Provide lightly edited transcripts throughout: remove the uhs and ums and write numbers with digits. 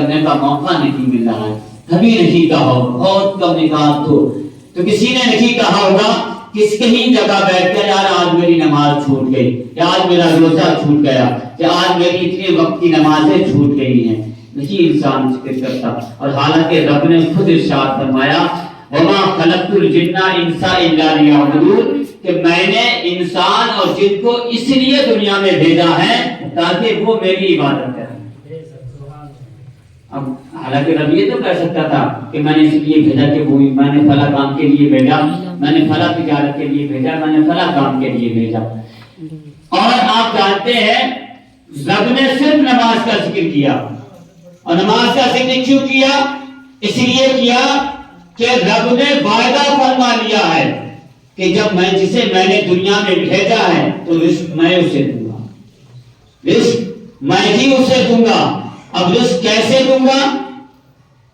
کرنے کا موقع نہیں مل رہا ہے، کبھی نہیں کہا ہو، بہت کم نکاح تو کسی نے نہیں کہا ہوگا کس کہیں جگہ بیٹھ کر یار آج میری نماز چھوٹ گئی، یا آج میرا روزہ چھوٹ گیا، یا آج میری اتنے وقت کی نمازیں چھوٹ گئی ہیں، نہیں انسان ذکر کرتا۔ اور حالانکہ رب نے خود ارشاد فرمایا وما خلقت الجن انس الا لیعبدون، کہ میں نے انسان اور جن کو اس لیے دنیا میں بھیجا ہے تاکہ وہ میری عبادت کریں۔ اب حالانکہ رب یہ تو کہہ سکتا تھا کہ میں نے اس لیے بھیجا کہ وہ میں نے فلاں کام کے لیے بھیجا، میں نے فلاں تجارت کے لیے بھیجا، میں نے فلاں کام کے لیے بھیجا۔ اور آپ جانتے ہیں رب نے صرف نماز کا ذکر کیا، اور نماز کا ذکر کیوں کیا؟ اس لیے کیا کہ رب نے وعدہ فرما لیا ہے کہ جب جسے میں نے دنیا میں بھیجا ہے تو رزق میں اسے دوں گا، رزق میں ہی اسے دوں گا۔ اب رزق کیسے دوں گا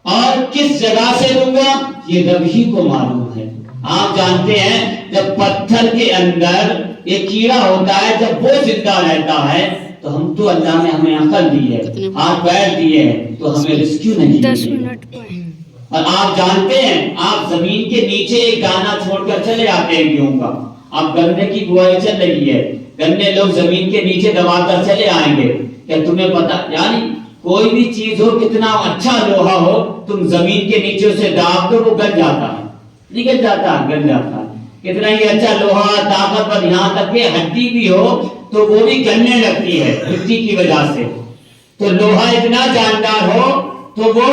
اور کس جگہ سے دوں گا یہ رب ہی کو معلوم ہے۔ آپ جانتے ہیں جب پتھر کے اندر ایک کیڑا ہوتا ہے جب وہ زندہ رہتا ہے تو ہم تو اللہ نے ہمیں عقل دی ہے، ہاتھ پیر دیے ہیں، تو ہمیں رزق کیوں نہیں دی؟ اور آپ جانتے ہیں آپ زمین کے نیچے ایک دانہ چھوڑ کر چلے آتے ہیں گیہوں کا، اب گنے کی بوائی چل رہی ہے، گنے لوگ زمین کے نیچے دبا کر چلے آئیں گے، کیا تمہیں پتا؟ یعنی کوئی بھی چیز ہو، کتنا اچھا لوہا ہو، تم زمین کے نیچے اسے داب دو وہ گل جاتا ہے، نکل جاتا ہے، گل جاتا ہے۔ کتنا ہی اچھا لوہا طاقتور، یہاں تک کہ ہڈی بھی ہو تو وہ بھی گلنے لگتی ہے مٹی کی وجہ سے۔ تو لوہا اتنا جاندار ہو تو وہ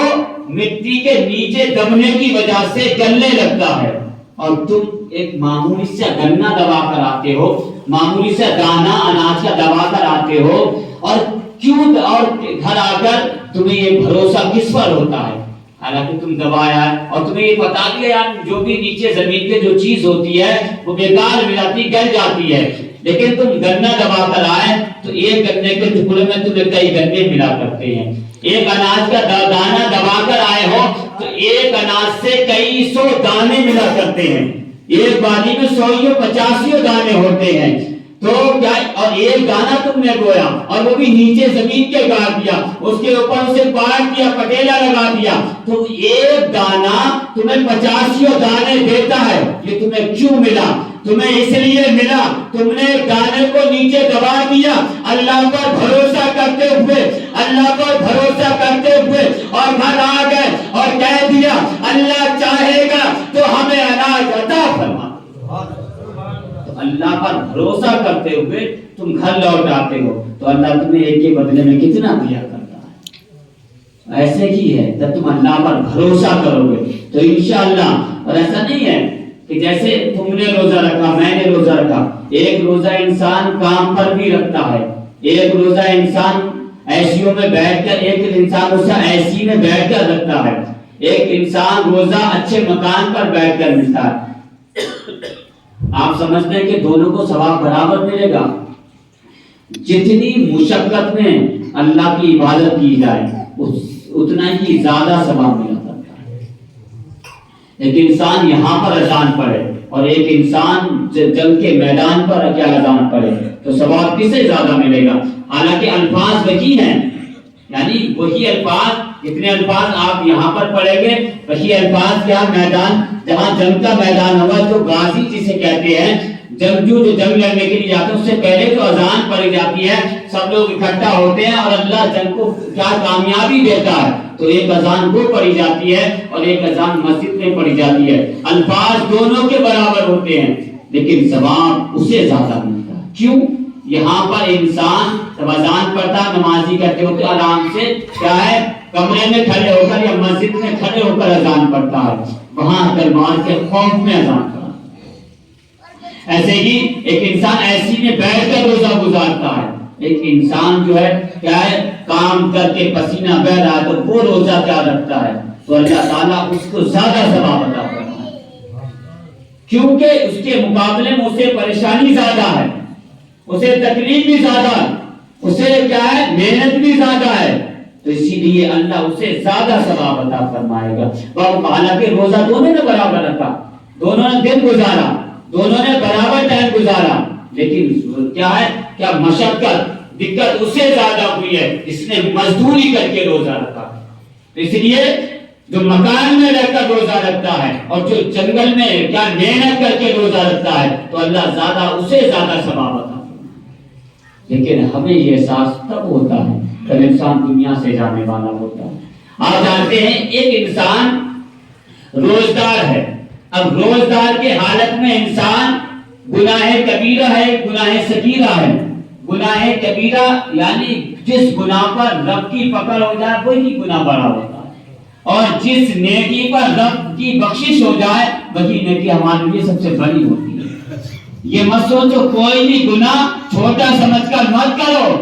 مٹی کے نیچے دبنے کی وجہ سے گلنے لگتا ہے، اور تم ایک معمولی سا گنا دبا کر آتے ہو، معمولی سا دانہ اناج کا دبا کر آتے ہو، اور کیوں اور گھر آ کر تمہیں یہ بھروسہ کس پر ہوتا ہے؟ حالانکہ تم دبایا ہے اور تمہیں یہ بتا دیا یار جو بھی نیچے زمین پہ جو چیز ہوتی ہے وہ بیکار ہو جاتی، گل جاتی ہے، لیکن تم گنا دبا کر آئے تو ایک گنے کے ٹکڑے میں تمہیں کئی گنے ملا کرتے ہیں۔ ایک اناج کا دانہ دبا کر آئے ہو تو ایک اناج سے کئی سو دانے ملا کرتے ہیں، ایک بالی میں 100-85 دانے ہوتے ہیں۔ تو کیا اور ایک دانہ تم نے بویا اور وہ بھی نیچے زمین کے گاڑ دیا، اس کے اوپر اسے پاٹ دیا، پٹیلا لگا دیا، تو ایک دانہ تمہیں 85 دانے دیتا ہے۔ یہ تمہیں کیوں ملا؟ تمہیں اس لیے ملا تم نے دانے کو نیچے دبا دیا اللہ پر بھروسہ کرتے ہوئے، اللہ پر بھروسہ کرتے ہوئے، اور گھر آ گئے اور کہہ دیا اللہ چاہے گا تو ہمیں اناج عطا فرما۔ اللہ پر بھروسہ کرتے ہوئے تم گھر لوٹ آتے ہو تو اللہ تمہیں ایک کے بدلے میں کتنا دیا کرتا ہے۔ ایسے ہی ہے جب تم اللہ پر بھروسہ کرو گے تو انشاءاللہ۔ اور ایسا نہیں ہے کہ جیسے تم نے روزہ رکھا، میں نے روزہ رکھا، ایک روزہ انسان کام پر بھی رکھتا ہے، ایک روزہ انسان ایسیوں میں بیٹھ کر، ایک انسان روزہ ایسی میں بیٹھ کر رکھتا ہے، ایک انسان روزہ اچھے مکان پر بیٹھ کر ملتا ہے۔ آپ سمجھتے ہیں کہ دونوں کو ثواب برابر ملے گا؟ جتنی مشقت میں اللہ کی عبادت کی جائے اتنا ہی زیادہ ثواب ملا کرتا ہے۔ ایک انسان یہاں پر اذان پڑھے اور ایک انسان جنگ کے میدان پر کیا اذان پڑھے تو ثواب کس سے زیادہ ملے گا؟ حالانکہ الفاظ وہی ہیں، یعنی وہی الفاظ، اتنے الفاظ آپ یہاں پر پڑھیں گے، وہی الفاظ کیا میدان جہاں جنگ کا میدان ہوا، جو غازی جسے کہتے ہیں، جنگجو جو جنگ لڑنے کے لیے جاتے ہیں، اس سے پہلے جو اذان پڑھی جاتی ہے سب لوگ اکٹھا ہوتے ہیں اور اللہ جنگ کو کیا کامیابی دیتا ہے تو ایک اذان وہ پڑھی جاتی ہے اور ایک اذان مسجد میں پڑھی جاتی ہے۔ الفاظ دونوں کے برابر ہوتے ہیں لیکن ثواب اسے زیادہ ملتا ہے۔ کیوں؟ یہاں پر انسان جب اذان پڑھتا نمازی کرتے ہوتے آرام سے کیا ہے کمرے میں کھڑے ہو کر یا مسجد میں کھڑے ہو کر اذان پڑھتا ہے، وہاں دربار کے خوف میں اذان پڑھتا ہے۔ ایسے ہی ایک انسان ایسی میں بیٹھ کر روزہ گزارتا ہے، ایک انسان جو ہے کیا ہے کام کر کے پسینہ بہ رہا ہے تو وہ روزہ کیا رکھتا ہے تو اللہ تعالیٰ اس کو زیادہ ثواب عطا کرتا ہے، کیونکہ اس کے مقابلے میں اسے پریشانی زیادہ ہے، اسے تکلیف بھی زیادہ ہے، اسے کیا ہے محنت بھی زیادہ ہے، تو اسی لیے اللہ اسے زیادہ ثواب عطا فرمائے گا۔ حالانکہ روزہ دونوں نے برابر رکھا، دونوں نے دن گزارا، دونوں نے برابر ٹائم گزارا، لیکن کیا ہے کیا مشقت دقت اسے زیادہ ہوئی ہے جس نے مزدوری کر کے روزہ رکھا، اس لیے جو مکان میں رہ کر روزہ رکھتا ہے اور جو جنگل میں کیا محنت کر کے روزہ رکھتا ہے تو اللہ زیادہ اسے زیادہ ثواب عطا کرتا ہے۔ لیکن ہمیں یہ احساس تب ہوتا ہے جب انسان دنیا سے جانے والا ہوتا ہے۔ آپ جانتے ہیں ایک انسان روزدار ہے، اب روزدار کے حالت میں انسان گناہ کبیرہ ہے، گناہ صغیرہ ہے۔ گناہ کبیرہ یعنی جس گناہ پر رب کی پکڑ ہو جائے وہی گناہ بڑا ہوتا ہے، اور جس نیکی پر رب کی بخشش ہو جائے وہی نیکی ہمارے لیے سب سے بڑی ہوتی ہے۔ یہ مت سوچو کوئی بھی گناہ چھوٹا سمجھ کر مت کرو،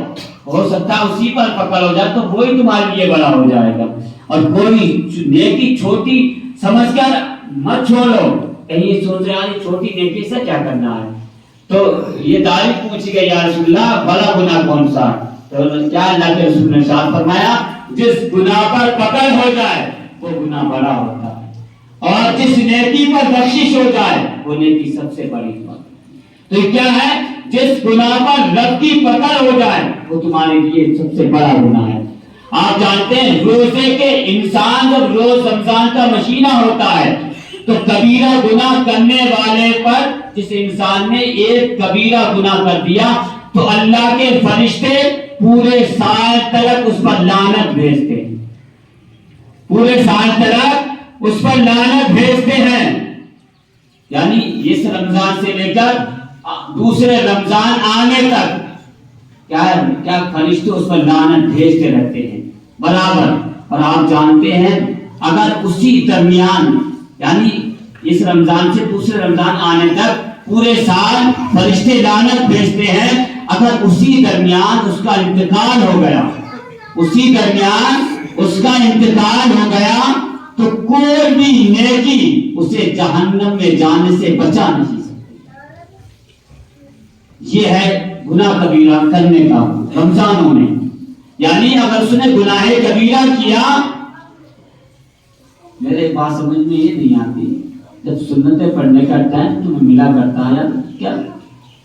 ہو سکتا ہے اسی پر پکڑ ہو جائے تو وہی تمہارے لیے بڑا ہو جائے گا، اور کوئی نیکی چھوٹی سمجھ کر مت چھوڑو، کہیں یہ سوچ رہے ہیں چھوٹی نیکی سے کیا کرنا ہے۔ تو یہ داعی پوچھ گئے یا رسول اللہ بڑا گناہ کون سا؟ تو کیا اللہ کے رسول نے ارشاد فرمایا جس گناہ پر پکڑ ہو جائے وہ گناہ بڑا ہوتا ہے، اور جس نیکی پر بخشش ہو جائے وہ نیکی سب سے بڑی بات۔ تو یہ کیا ہے؟ جس گناہ پر رب کی پکڑ ہو جائے وہ تمہارے لیے سب سے بڑا گناہ ہے۔ آپ جانتے ہیں روزے کے انسان جب روز رمضان کا مہینہ ہوتا ہے تو کبیرہ گناہ کرنے والے پر جس انسان نے ایک کبیرہ گناہ کر دیا تو اللہ کے فرشتے پورے سال تک اس پر لعنت بھیجتے ہیں، پورے سال تک اس پر لعنت بھیجتے ہیں، یعنی اس رمضان سے لے کر دوسرے رمضان آنے تک کیا فرشتے اس پر لعنت بھیجتے رہتے ہیں برابر۔ اور آپ جانتے ہیں اگر اسی درمیان یعنی اس رمضان سے دوسرے رمضان آنے تک پورے سال فرشتے لعنت بھیجتے ہیں، اگر اسی درمیان اس کا انتقال ہو گیا، اسی درمیان اس کا انتقال ہو گیا تو کوئی بھی نیکی اسے جہنم میں جانے سے بچا نہیں سکتی۔ یہ ہے گناہ کبیرہ کرنے کا رمضانوں میں، یعنی اگر اس نے گناہ کبیرہ کیا، میرے بات سمجھ میں یہ نہیں آتی جب سنتیں پڑھنے کا ٹائم تمہیں ملا کرتا ہے کیا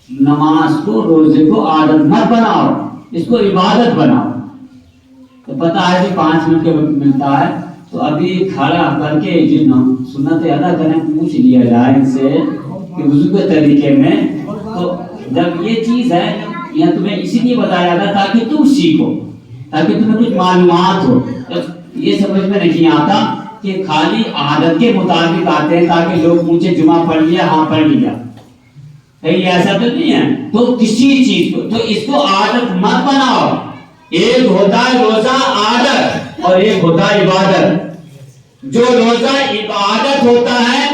نماز کو روزے کو عادت مت بناؤ، اس کو عبادت بناؤ۔ تو پتہ ہے کہ 5 منٹ کے وقت ملتا ہے تو ابھی کھڑا کر کے جن سنتیں ادا کریں پوچھ لیا جائے ان سے کہ وضو کے طریقے میں، تو جب یہ چیز ہے یہ تمہیں اسی لیے بتایا جاتا تاکہ تم سیکھو، تاکہ تمہیں کچھ معلومات ہو۔ یہ سمجھ میں نہیں آتا کہ خالی عادت کے مطابق آتے ہیں تاکہ لوگ پوچھے جمعہ پڑھ لیا، ہاں پڑھ لیا، کہیں ایسا تو نہیں ہے۔ تو کسی چیز کو تو اس کو عادت مت بناؤ، ایک ہوتا ہے روزہ عادت اور ایک ہوتا ہے عبادت۔ جو روزہ عبادت ہوتا ہے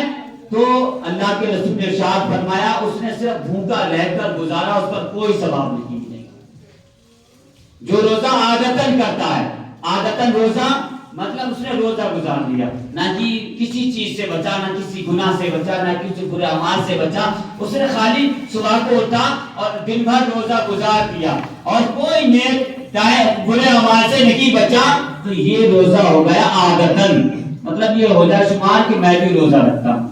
تو اللہ کے رسول نے ارشاد فرمایا اس نے صرف بھوکا رہ کر گزارا، اس پر کوئی ثواب نہیں ملے گا۔ جو روزہ عادتاً کرتا ہے، عادتاً روزہ مطلب اس نے روزہ گزار دیا، نہ کہ کسی چیز سے بچا، نہ کسی گناہ سے بچا، نہ کسی برے اعمال سے بچا، اس نے خالی صبح کو اٹھا اور دن بھر روزہ گزار دیا اور کوئی نیک چاہے برے اعمال سے نہیں بچا، تو یہ روزہ ہو گیا عادتاً، مطلب یہ ہو جائے شمار کہ میں بھی روزہ رکھتا ہوں۔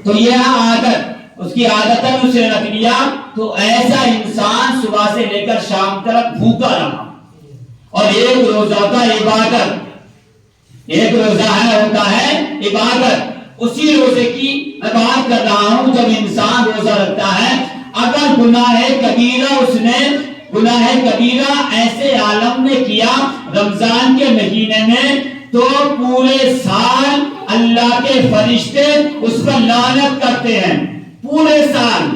تو یہ ہے عادت، اس کی عادتاً اسے رکھ لیا، تو ایسا انسان صبح سے لے کر شام تک بھوکا رہا۔ اور ایک روزہ کا عبادت، ایک روزہ ہوتا ہے عبادت، اسی روزے کی میں بات کر رہا ہوں جب انسان روزہ رکھتا ہے، اگر گناہ کبیرہ اس نے گناہ کبیرہ ایسے عالم میں کیا رمضان کے مہینے میں تو پورے سال اللہ کے فرشتے اس پر لعنت کرتے ہیں، پورے سال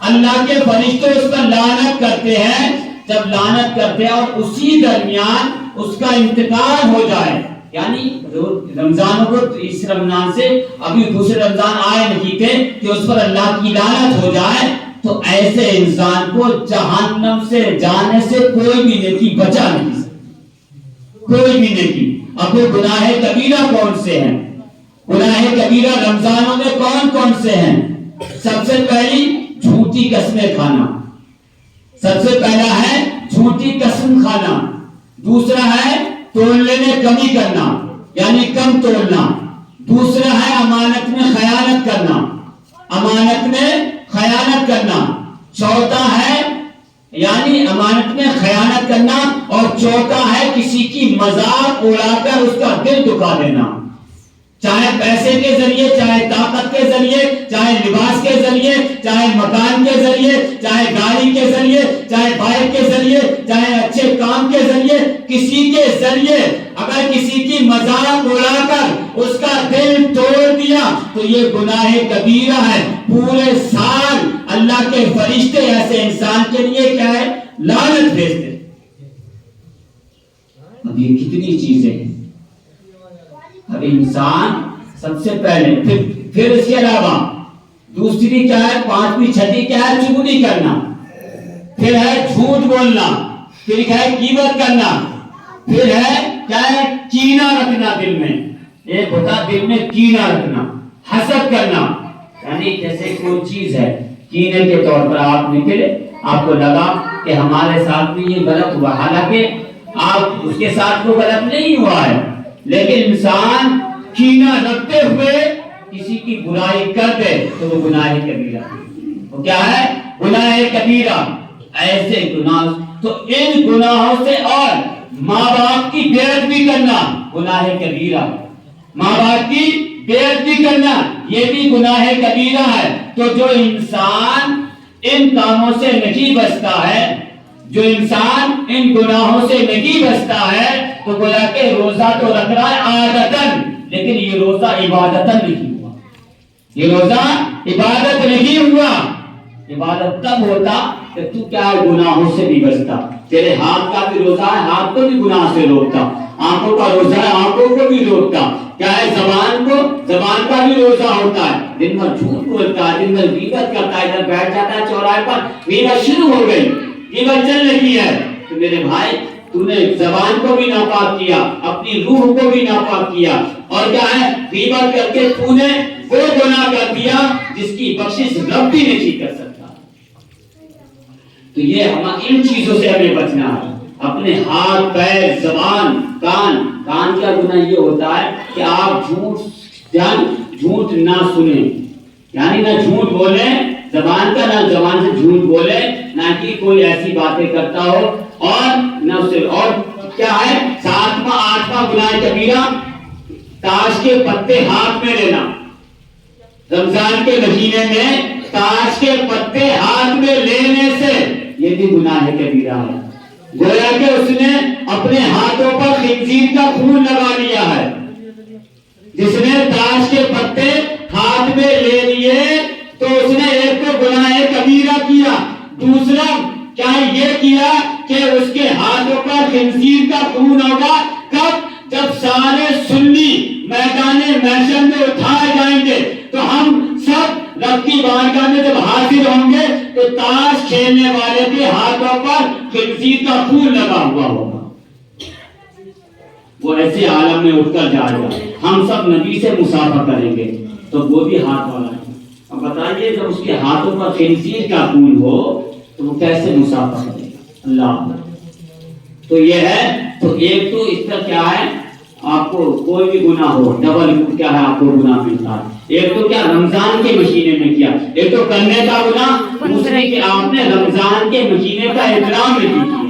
اللہ کے فرشتے اس پر لعنت کرتے ہیں۔ جب لعنت کرتے ہیں اور اسی درمیان اس کا انتقال ہو جائے، یعنی رمضانوں کو اس رمضان سے ابھی دوسرے رمضان آئے نہیں تھے کہ اس پر اللہ کی لعنت ہو جائے، تو ایسے انسان کو جہنم سے جانے سے کوئی بھی نیکی بچا نہیں سکتی، کوئی بھی نیکی۔ اب وہ گناہ کبیرہ کون سے ہیں؟ گناہ کبیرہ رمضانوں میں کون کون سے ہیں؟ سب سے پہلی جھوٹی قسمیں کھانا، سب سے پہلا ہے جھوٹی قسم کھانا، دوسرا ہے تولنے میں کمی کرنا یعنی کم تولنا، دوسرا ہے امانت میں خیانت کرنا، امانت میں خیانت کرنا، چوتھا ہے یعنی امانت میں خیانت کرنا، اور چوتھا ہے کسی کی مذاق اڑا کر اس کا دل دکھا دینا، چاہے پیسے کے ذریعے، چاہے طاقت کے ذریعے، چاہے لباس کے ذریعے، چاہے مکان کے ذریعے، چاہے گاڑی کے ذریعے، چاہے بائک کے ذریعے، چاہے اچھے کام کے ذریعے، کسی کے ذریعے اگر کسی کی مذاق اڑا کر اس کا دل توڑ دیا تو یہ گناہ کبیرہ ہے۔ پورے سال اللہ کے فرشتے ایسے انسان کے لیے کیا ہے؟ لعنت بھیجتے۔ اب یہ کتنی چیزیں ہیں۔ اب انسان سب سے پہلے پھر اس کے علاوہ دوسری کیا ہے؟ پانچویں چھٹی کیا ہے؟ چغلی کرنا، پھر ہے جھوٹ بولنا، پھر کیا ہے؟ غیبت کرنا، پھر ہے کیا ہے؟ کینہ رکھنا دل میں۔ ایک ہوتا دل میں کینہ رکھنا، حسد کرنا، یعنی جیسے کوئی چیز ہے کینے کے طور پر آپ نکلے، آپ کو لگا کہ ہمارے ساتھ میں یہ غلط ہوا، حالانکہ آپ اس کے ساتھ وہ غلط نہیں ہوا ہے، لیکن انسان کینہ رکھتے ہوئے کسی کی برائی کر دے تو وہ گناہ کبیرہ، وہ کیا ہے؟ گناہ کبیرہ۔ ایسے گناہ، تو ان گناہوں سے، اور ماں باپ کی بے ادبی کرنا گناہ کبیرہ، ماں باپ کی بے ادبی کرنا یہ بھی گناہ کبیرہ ہے۔ تو جو انسان ان کاموں سے نہیں بچتا ہے، جو انسان ان گناہوں سے نہیں بچتا ہے، تو گویا کہ روزہ تو رکھ رہا ہے عادتاً، لیکن یہ روزہ عبادتاً نہیں ہوا، یہ روزہ عبادت نہیں ہوا۔ عبادت تب ہوتا کہ تو کیا ہے؟ گناہوں سے بھی بچتا۔ تیرے ہاتھ کا بھی روزہ ہے، ہاتھ کو بھی گناہ سے روکتا، آنکھوں کا روزہ ہے، آنکھوں کو بھی روکتا، کیا ہے؟ زبان کا بھی روزہ ہوتا ہے، دن بھر جھوٹ بولتا ہے، دن بھر غیبت کرتا ہے، ادھر بیٹھ جاتا ہے چوراہے پر، غیبت شروع ہو گئی، غیبت چل رہی ہے، تو میرے بھائی تو نے زبان کو بھی ناپاک کیا، اپنی روح کو بھی ناپاک کیا، اور کیا ہے؟ غیبت کر کے تو نے وہ گناہ کر دیا جس کی بخشش رب بھی نہیں کر سکتا۔ تو یہ ان چیزوں سے ہمیں بچنا ہے، اپنے ہاتھ، پیر، زبان، کان کا گناہ یہ ہوتا ہے کہ آپ جھوٹ نہ سنیں، یعنی نہ جھوٹ بولیں، زبان کا نہ زبان سے جھوٹ بولے، نہ کہ کوئی ایسی باتیں کرتا ہو، اور نہ اسے، اور کیا ہے؟ ساتواں آٹھواں گناہ کبیرہ تاش کے پتے ہاتھ میں لینا۔ رمضان کے مہینے میں تاش کے پتے ہاتھ میں لینے سے یہ بھی گناہ کبیرہ ہے۔ گویا کہ اس نے اپنے ہاتھوں پر خنزیر کا خون لگا لیا ہے۔ جس نے تاش کے پتے ہاتھ میں لے لیے تو اس نے ایک تو گناہ کبیرہ کیا، دوسرا کیا یہ کیا کہ اس کے ہاتھوں پر خنزیر کا خون ہوگا کب؟ جب سارے سنی میدان محشر میں اٹھائے جائیں گے تو ہم سب رب کی بارگاہ میں جب حاضر ہوں گے تو تاش کھیلنے والے کے ہاتھوں پر خنزیر کا خون لگا ہوا ہوگا، وہ ایسے عالم میں اٹھ کر جائے گا، ہم سب نبی سے مصافحہ کریں گے تو وہ بھی ہاتھ والا ہے۔ اب بتائیے جب اس کے ہاتھوں پر خنزیر کا خون ہو تو وہ کیسے مصافحہ کرے گا؟ اللہ۔ تو یہ ہے، تو ایک تو اس کا کیا ہے؟ آپ کو کوئی بھی گناہ ہو ڈبل کیا ہے؟ آپ کو گناہ ملتا ہے۔ ایک تو کیا رمضان کے مہینے میں کیا، ایک تو کرنے کا گناہ، دوسرے کہ آپ نے رمضان کے مہینے کا احترام نہیں کیا۔